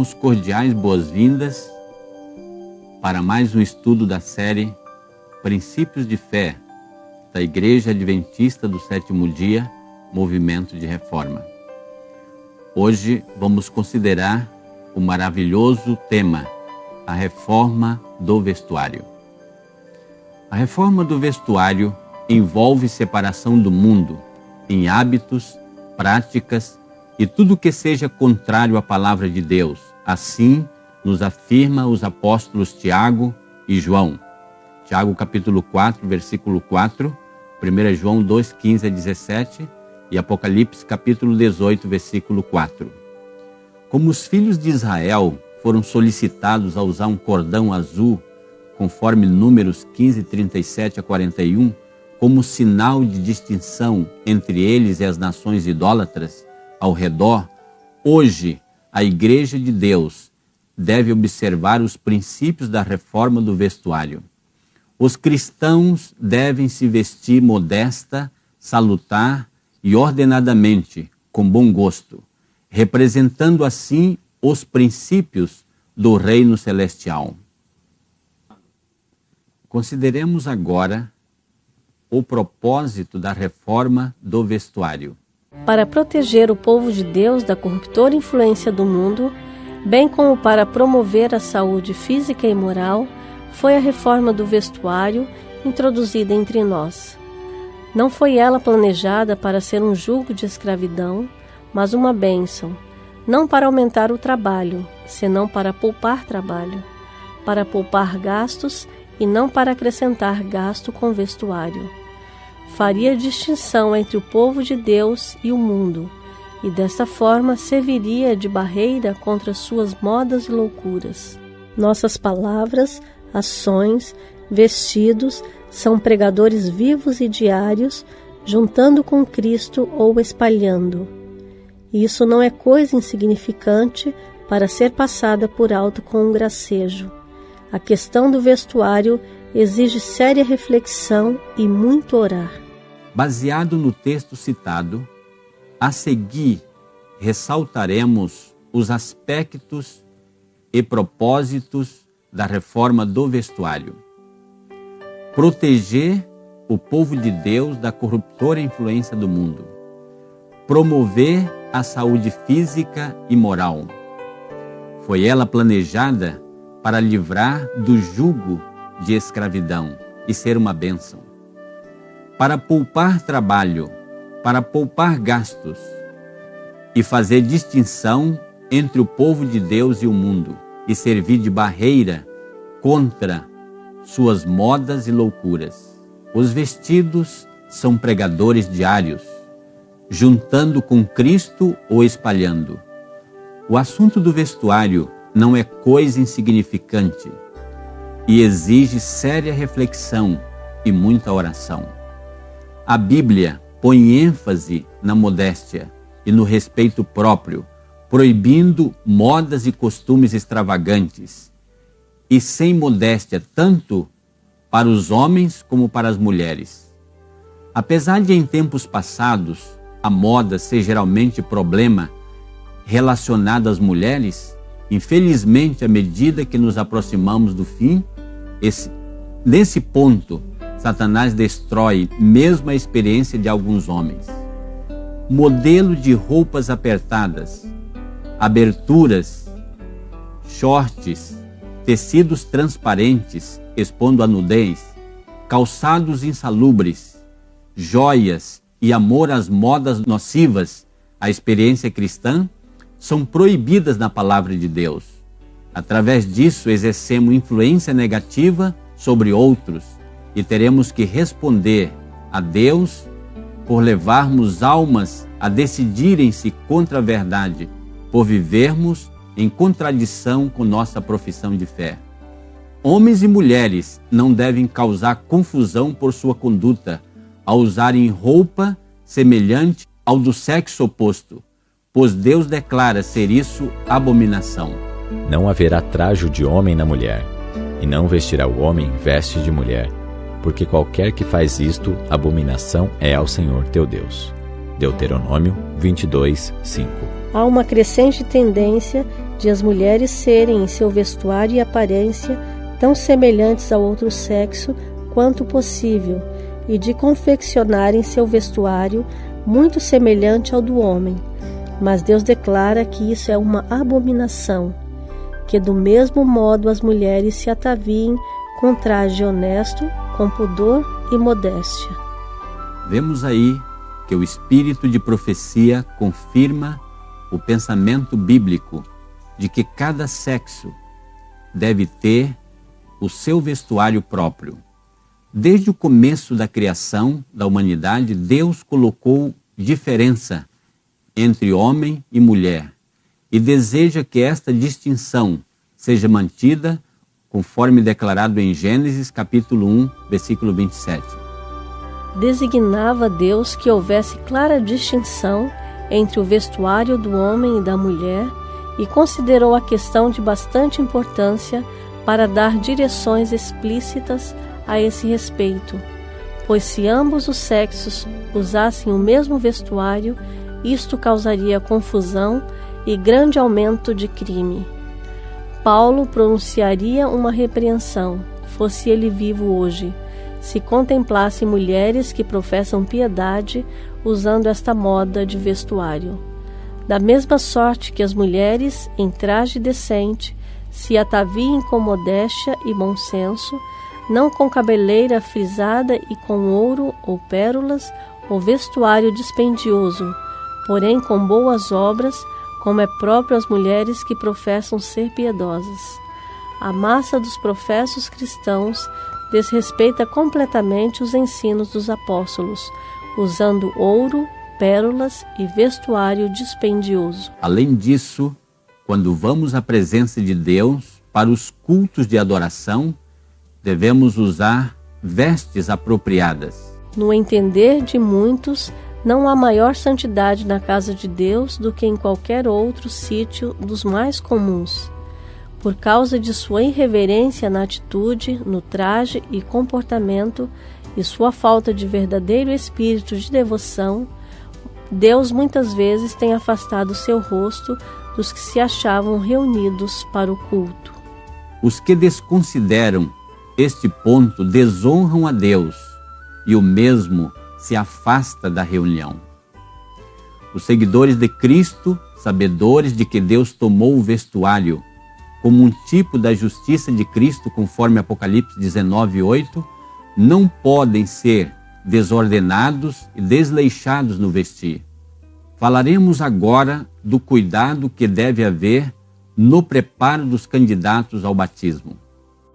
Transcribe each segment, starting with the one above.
damos cordiais boas-vindas para mais um estudo da série Princípios de Fé da Igreja Adventista do Sétimo Dia, Movimento de Reforma. Hoje vamos considerar o maravilhoso tema, a reforma do vestuário. A reforma do vestuário envolve separação do mundo em hábitos, práticas e tudo que seja contrário à palavra de Deus. Assim nos afirma os apóstolos Tiago e João. Tiago capítulo 4, versículo 4, 1 João 2, 15 a 17 e Apocalipse capítulo 18, versículo 4. Como os filhos de Israel foram solicitados a usar um cordão azul, conforme Números 15, 37 a 41, como sinal de distinção entre eles e as nações idólatras ao redor, hoje a Igreja de Deus deve observar os princípios da reforma do vestuário. Os cristãos devem se vestir modesta, salutar e ordenadamente, com bom gosto, representando assim os princípios do reino celestial. Consideremos agora o propósito da reforma do vestuário. Para proteger o povo de Deus da corruptora influência do mundo, bem como para promover a saúde física e moral, foi a reforma do vestuário introduzida entre nós. Não foi ela planejada para ser um jugo de escravidão, mas uma bênção, não para aumentar o trabalho, senão para poupar trabalho, para poupar gastos e não para acrescentar gasto com vestuário. Faria distinção entre o povo de Deus e o mundo, e desta forma serviria de barreira contra suas modas e loucuras. Nossas palavras, ações, vestidos são pregadores vivos e diários, juntando com Cristo ou espalhando. Isso não é coisa insignificante para ser passada por alto com um gracejo. A questão do vestuário exige séria reflexão e muito orar. Baseado no texto citado, a seguir ressaltaremos os aspectos e propósitos da reforma do vestuário. Proteger o povo de Deus da corruptora influência do mundo. Promover a saúde física e moral. Foi ela planejada para livrar do jugo de escravidão e ser uma bênção. Para poupar trabalho, para poupar gastos e fazer distinção entre o povo de Deus e o mundo e servir de barreira contra suas modas e loucuras. Os vestidos são pregadores diários, juntando com Cristo ou espalhando. O assunto do vestuário não é coisa insignificante e exige séria reflexão e muita oração. A Bíblia põe ênfase na modéstia e no respeito próprio, proibindo modas e costumes extravagantes e sem modéstia tanto para os homens como para as mulheres. Apesar de em tempos passados a moda ser geralmente problema relacionado às mulheres, infelizmente, à medida que nos aproximamos do fim, nesse ponto, Satanás destrói mesmo a experiência de alguns homens. Modelo de roupas apertadas, aberturas, shorts, tecidos transparentes expondo a nudez, calçados insalubres, joias e amor às modas nocivas à experiência cristã são proibidas na palavra de Deus. Através disso, exercemos influência negativa sobre outros e teremos que responder a Deus por levarmos almas a decidirem-se contra a verdade, por vivermos em contradição com nossa profissão de fé. Homens e mulheres não devem causar confusão por sua conduta ao usarem roupa semelhante ao do sexo oposto, pois Deus declara ser isso abominação. Não haverá trajo de homem na mulher, e não vestirá o homem veste de mulher, porque qualquer que faz isto, abominação é ao Senhor teu Deus. Deuteronômio 22, 5. Há uma crescente tendência de as mulheres serem em seu vestuário e aparência tão semelhantes ao outro sexo quanto possível, e de confeccionarem seu vestuário muito semelhante ao do homem. Mas Deus declara que isso é uma abominação, que do mesmo modo as mulheres se ataviem com traje honesto, com pudor e modéstia. Vemos aí que o espírito de profecia confirma o pensamento bíblico de que cada sexo deve ter o seu vestuário próprio. Desde o começo da criação da humanidade, Deus colocou diferença entre homem e mulher e deseja que esta distinção seja mantida conforme declarado em Gênesis capítulo 1, versículo 27. Designava Deus que houvesse clara distinção entre o vestuário do homem e da mulher e considerou a questão de bastante importância para dar direções explícitas a esse respeito, pois se ambos os sexos usassem o mesmo vestuário, isto causaria confusão e grande aumento de crime. Paulo pronunciaria uma repreensão, fosse ele vivo hoje, se contemplasse mulheres que professam piedade usando esta moda de vestuário. Da mesma sorte que as mulheres, em traje decente, se ataviem com modéstia e bom senso, não com cabeleira frisada e com ouro ou pérolas ou vestuário dispendioso, porém com boas obras, como é próprio às mulheres que professam ser piedosas. A massa dos professos cristãos desrespeita completamente os ensinos dos apóstolos, usando ouro, pérolas e vestuário dispendioso. Além disso, quando vamos à presença de Deus para os cultos de adoração, devemos usar vestes apropriadas. No entender de muitos, não há maior santidade na casa de Deus do que em qualquer outro sítio dos mais comuns. Por causa de sua irreverência na atitude, no traje e comportamento e sua falta de verdadeiro espírito de devoção, Deus muitas vezes tem afastado seu rosto dos que se achavam reunidos para o culto. Os que desconsideram este ponto desonram a Deus e o mesmo se afasta da reunião. Os seguidores de Cristo, sabedores de que Deus tomou o vestuário como um tipo da justiça de Cristo, conforme Apocalipse 19:8, não podem ser desordenados e desleixados no vestir. Falaremos agora do cuidado que deve haver no preparo dos candidatos ao batismo.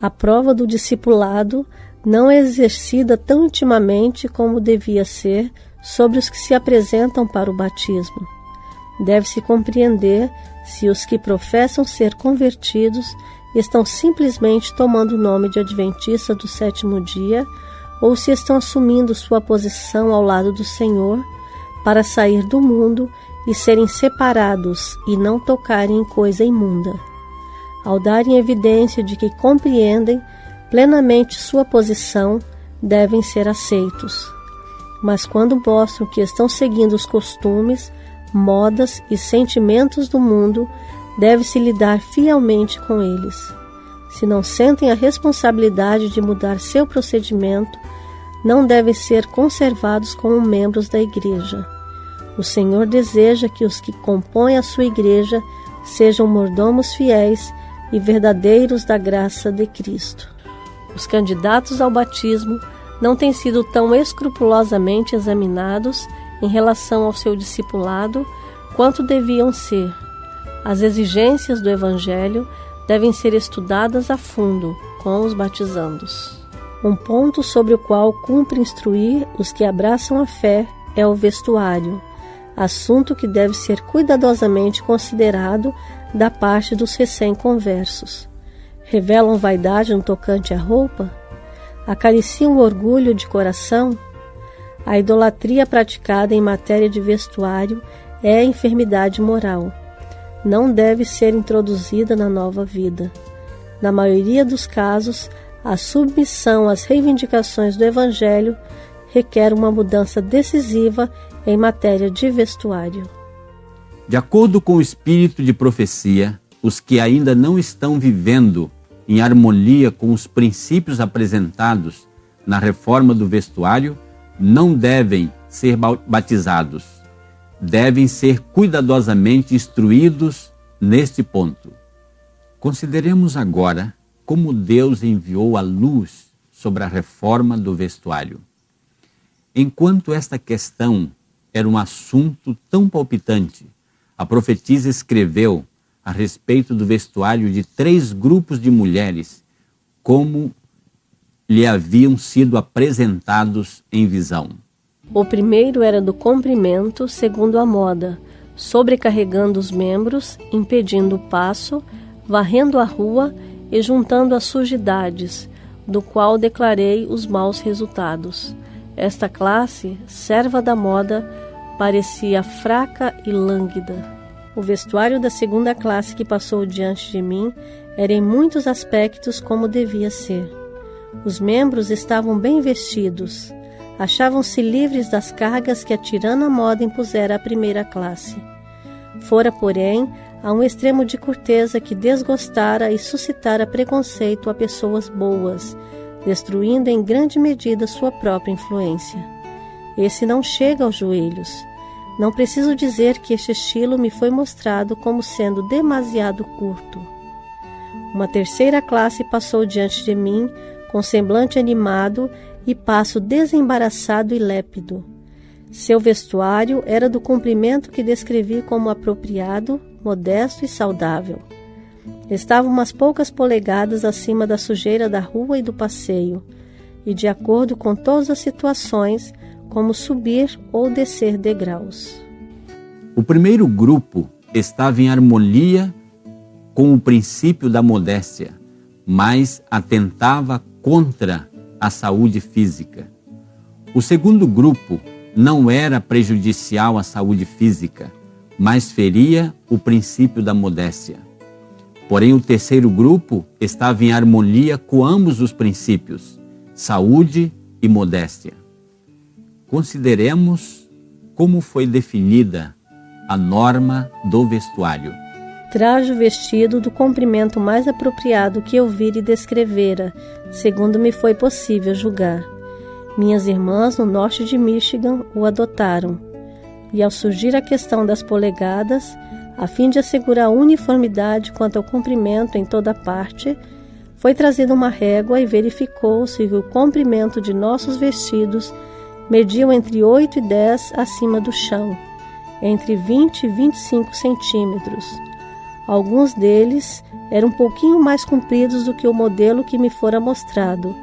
A prova do discipulado não é exercida tão intimamente como devia ser sobre os que se apresentam para o batismo. Deve-se compreender se os que professam ser convertidos estão simplesmente tomando o nome de adventista do sétimo dia ou se estão assumindo sua posição ao lado do Senhor para sair do mundo e serem separados e não tocarem em coisa imunda. Ao darem evidência de que compreendem plenamente sua posição, devem ser aceitos. Mas quando mostram que estão seguindo os costumes, modas e sentimentos do mundo, deve-se lidar fielmente com eles. Se não sentem a responsabilidade de mudar seu procedimento, não devem ser conservados como membros da igreja. O Senhor deseja que os que compõem a sua igreja sejam mordomos fiéis e verdadeiros da graça de Cristo. Os candidatos ao batismo não têm sido tão escrupulosamente examinados em relação ao seu discipulado quanto deviam ser. As exigências do Evangelho devem ser estudadas a fundo com os batizandos. Um ponto sobre o qual cumpre instruir os que abraçam a fé é o vestuário, assunto que deve ser cuidadosamente considerado da parte dos recém-conversos. Revelam vaidade no tocante à roupa? Acariciam o orgulho de coração? A idolatria praticada em matéria de vestuário é enfermidade moral. Não deve ser introduzida na nova vida. Na maioria dos casos, a submissão às reivindicações do Evangelho requer uma mudança decisiva em matéria de vestuário. De acordo com o espírito de profecia, os que ainda não estão vivendo em harmonia com os princípios apresentados na reforma do vestuário não devem ser batizados. Devem ser cuidadosamente instruídos neste ponto. Consideremos agora como Deus enviou a luz sobre a reforma do vestuário. Enquanto esta questão era um assunto tão palpitante, a profetisa escreveu a respeito do vestuário de 3 grupos de mulheres, como lhe haviam sido apresentados em visão. O primeiro era do comprimento, segundo a moda, sobrecarregando os membros, impedindo o passo, varrendo a rua e juntando as sujidades, do qual declarei os maus resultados. Esta classe, serva da moda, parecia fraca e lânguida. O vestuário da segunda classe que passou diante de mim era em muitos aspectos como devia ser. Os membros estavam bem vestidos, achavam-se livres das cargas que a tirana moda impusera à primeira classe. Fora, porém, a um extremo de curteza que desgostara e suscitara preconceito a pessoas boas, destruindo em grande medida sua própria influência. Esse não chega aos joelhos. Não preciso dizer que este estilo me foi mostrado como sendo demasiado curto. Uma terceira classe passou diante de mim, com semblante animado e passo desembaraçado e lépido. Seu vestuário era do comprimento que descrevi como apropriado, modesto e saudável. Estava umas poucas polegadas acima da sujeira da rua e do passeio, e de acordo com todas as situações, como subir ou descer degraus. O primeiro grupo estava em harmonia com o princípio da modéstia, mas atentava contra a saúde física. O segundo grupo não era prejudicial à saúde física, mas feria o princípio da modéstia. Porém, o terceiro grupo estava em harmonia com ambos os princípios, saúde e modéstia. Consideremos como foi definida a norma do vestuário. Traje o vestido do comprimento mais apropriado que eu vira e descrevera, segundo me foi possível julgar. Minhas irmãs no norte de Michigan o adotaram. E ao surgir a questão das polegadas, a fim de assegurar uniformidade quanto ao comprimento em toda parte, foi trazida uma régua e verificou-se que o comprimento de nossos vestidos mediam entre 8 e 10 acima do chão, entre 20 e 25 centímetros. Alguns deles eram um pouquinho mais compridos do que o modelo que me fora mostrado,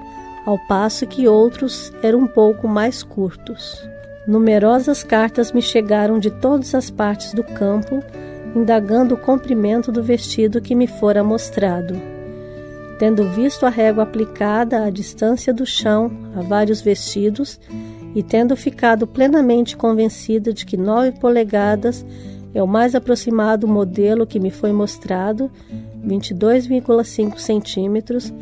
ao passo que outros eram um pouco mais curtos. Numerosas cartas me chegaram de todas as partes do campo, indagando o comprimento do vestido que me fora mostrado. Tendo visto a régua aplicada à distância do chão a vários vestidos, e tendo ficado plenamente convencida de que 9 polegadas é o mais aproximado modelo que me foi mostrado, 22,5 centímetros,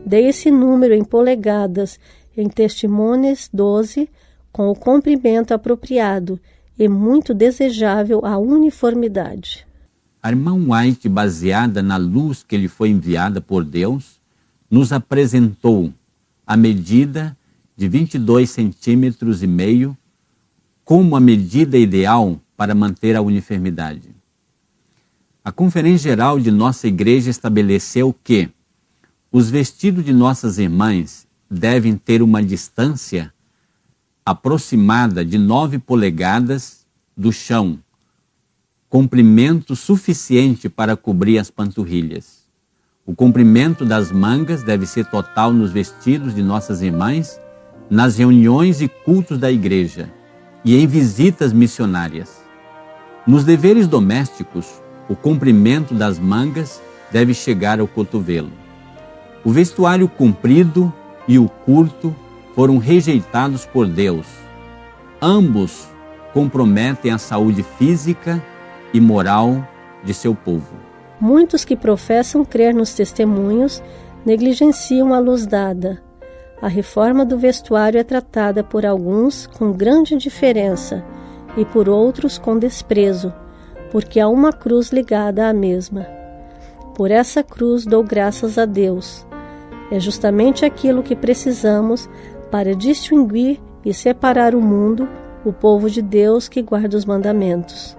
dei esse número em polegadas em Testemunhas 12, com o comprimento apropriado e muito desejável a uniformidade. A irmã White, baseada na luz que lhe foi enviada por Deus, nos apresentou a medida de 22,5 centímetros como a medida ideal para manter a uniformidade. A Conferência Geral de nossa igreja estabeleceu que os vestidos de nossas irmãs devem ter uma distância aproximada de 9 polegadas do chão, comprimento suficiente para cobrir as panturrilhas. O comprimento das mangas deve ser total nos vestidos de nossas irmãs, nas reuniões e cultos da igreja e em visitas missionárias. Nos deveres domésticos, o comprimento das mangas deve chegar ao cotovelo. O vestuário comprido e o curto foram rejeitados por Deus. Ambos comprometem a saúde física e moral de seu povo. Muitos que professam crer nos testemunhos negligenciam a luz dada. A reforma do vestuário é tratada por alguns com grande indiferença e por outros com desprezo, porque há uma cruz ligada à mesma. Por essa cruz dou graças a Deus. É justamente aquilo que precisamos para distinguir e separar o mundo, o povo de Deus que guarda os mandamentos.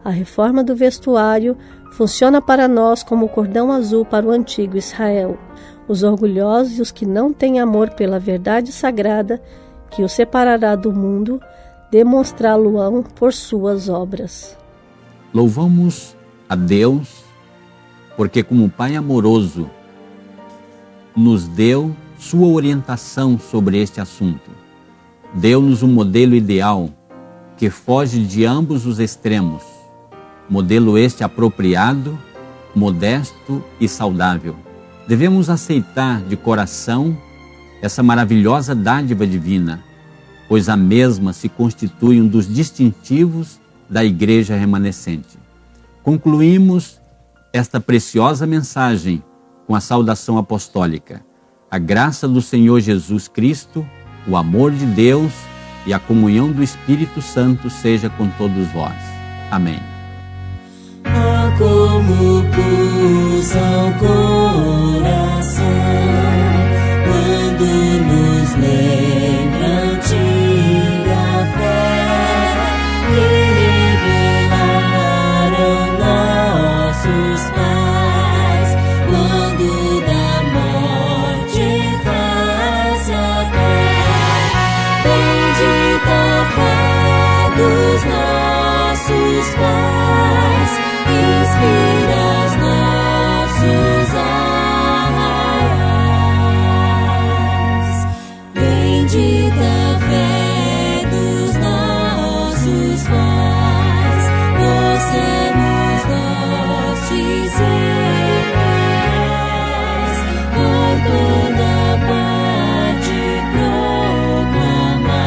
A reforma do vestuário funciona para nós como o cordão azul para o antigo Israel. Os orgulhosos e os que não têm amor pela verdade sagrada, que os separará do mundo, demonstrá-lo-ão por suas obras. Louvamos a Deus, porque como Pai amoroso, nos deu sua orientação sobre este assunto. Deu-nos um modelo ideal que foge de ambos os extremos. Modelo este apropriado, modesto e saudável. Devemos aceitar de coração essa maravilhosa dádiva divina, pois a mesma se constitui um dos distintivos da Igreja remanescente. Concluímos esta preciosa mensagem com a saudação apostólica. A graça do Senhor Jesus Cristo, o amor de Deus e a comunhão do Espírito Santo seja com todos vós. Amém. Ah, como pulsa o coração quando nos lembra a antiga fé que revelaram nossos pais quando da morte faz a pé. Bendita fé dos nossos pais, inspira os nossos arraiais. Bendita fé dos nossos pais, possamos nós dizer por toda parte proclamar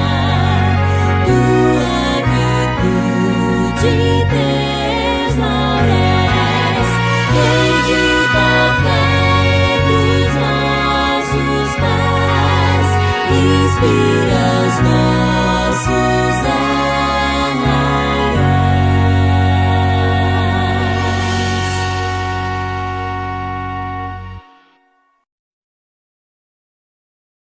tua virtude, Deus laureis. Bendita fé dos nossos pais, inspira os nossos